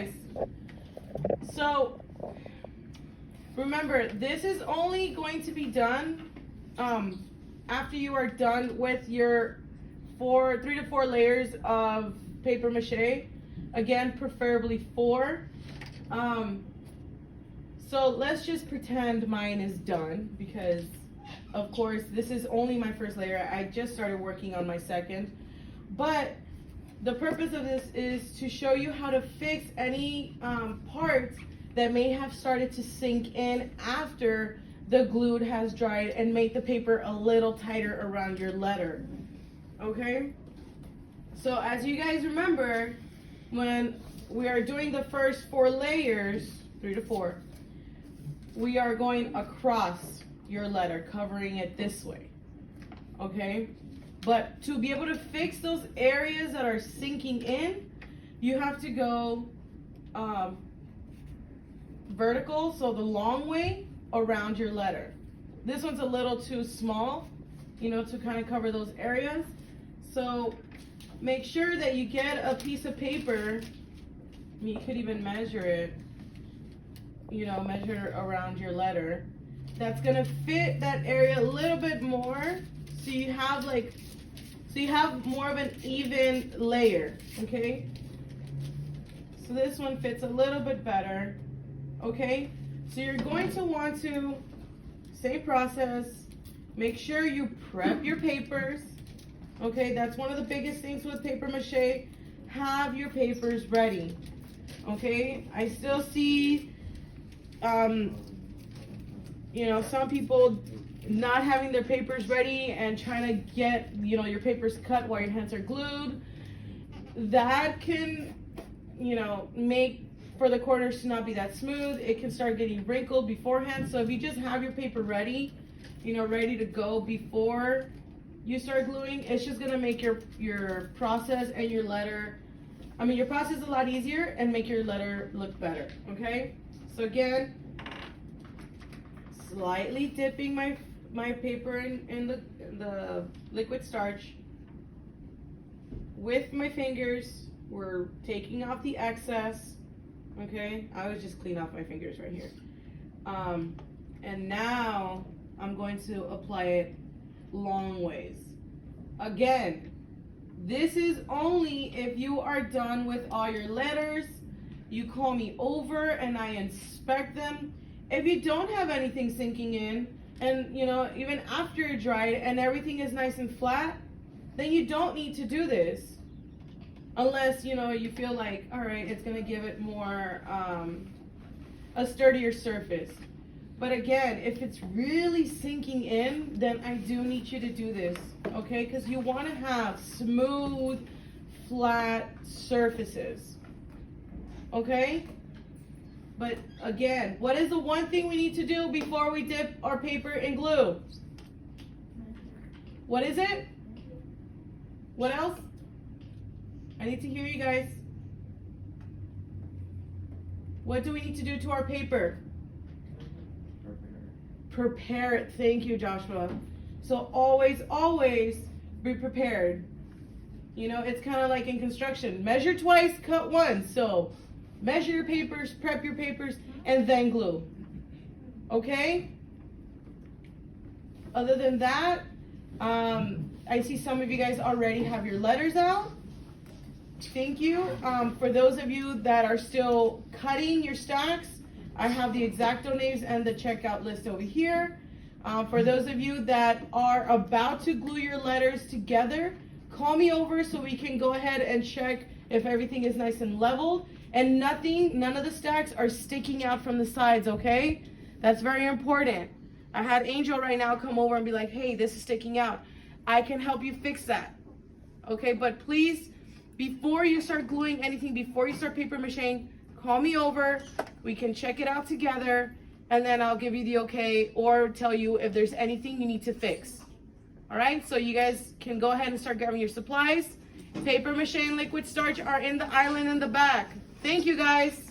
guys. So remember, this is only going to be done after you are done with your 3 to 4 layers of paper mache. Again, preferably 4. So let's just pretend mine is done, because of course this is only my first layer. I just started working on my second. But the purpose of this is to show you how to fix any parts that may have started to sink in after the glue has dried and make the paper a little tighter around your letter. Okay? So as you guys remember, when we are doing the first 4 layers, 3 to 4, we are going across your letter, covering it this way. Okay? But to be able to fix those areas that are sinking in, you have to go vertical, so the long way around your letter. This one's a little too small, you know, to kind of cover those areas. So make sure that you get a piece of paper. I mean, you could even measure it, you know, measure around your letter. That's gonna fit that area a little bit more, so you have more of an even layer, okay? So this one fits a little bit better, okay? So you're going to want to, same process, make sure you prep your papers, okay? That's one of the biggest things with paper mache. Have your papers ready, okay? I still see, you know, some people not having their papers ready and trying to get, you know, your papers cut while your hands are glued. That can, you know, make for the corners to not be that smooth. It can start getting wrinkled beforehand. So if you just have your paper ready, you know, ready to go before you start gluing, it's just gonna make your process and your letter, I mean, your process a lot easier and make your letter look better, okay? So again, slightly dipping my paper in the liquid starch. With my fingers, we're taking off the excess, okay? I would just clean off my fingers right here. And now I'm going to apply it long ways. Again, this is only if you are done with all your letters. You call me over and I inspect them. If you don't have anything sinking in, and you know, even after it dried and everything is nice and flat, then you don't need to do this. Unless, you know, you feel like, all right, it's gonna give it more, a sturdier surface. But again, if it's really sinking in, then I do need you to do this, okay? Because you wanna have smooth, flat surfaces, okay? But again, what is the one thing we need to do before we dip our paper in glue? What is it? What else? I need to hear you guys. What do we need to do to our paper? Prepare it. Thank you, Joshua. So always, always be prepared. You know, it's kind of like in construction. Measure twice, cut once. So measure your papers, prep your papers, and then glue. Okay? Other than that, I see some of you guys already have your letters out. Thank you. For those of you that are still cutting your stacks, I have the X-Acto names and the checkout list over here. For those of you that are about to glue your letters together, call me over so we can go ahead and check if everything is nice and leveled. And none of the stacks are sticking out from the sides, okay? That's very important. I had Angel right now come over and be like, hey, this is sticking out. I can help you fix that, okay? But please, before you start gluing anything, before you start paper macheing, call me over. We can check it out together, and then I'll give you the okay or tell you if there's anything you need to fix. All right, so you guys can go ahead and start grabbing your supplies. Paper mache and liquid starch are in the island in the back. Thank you, guys.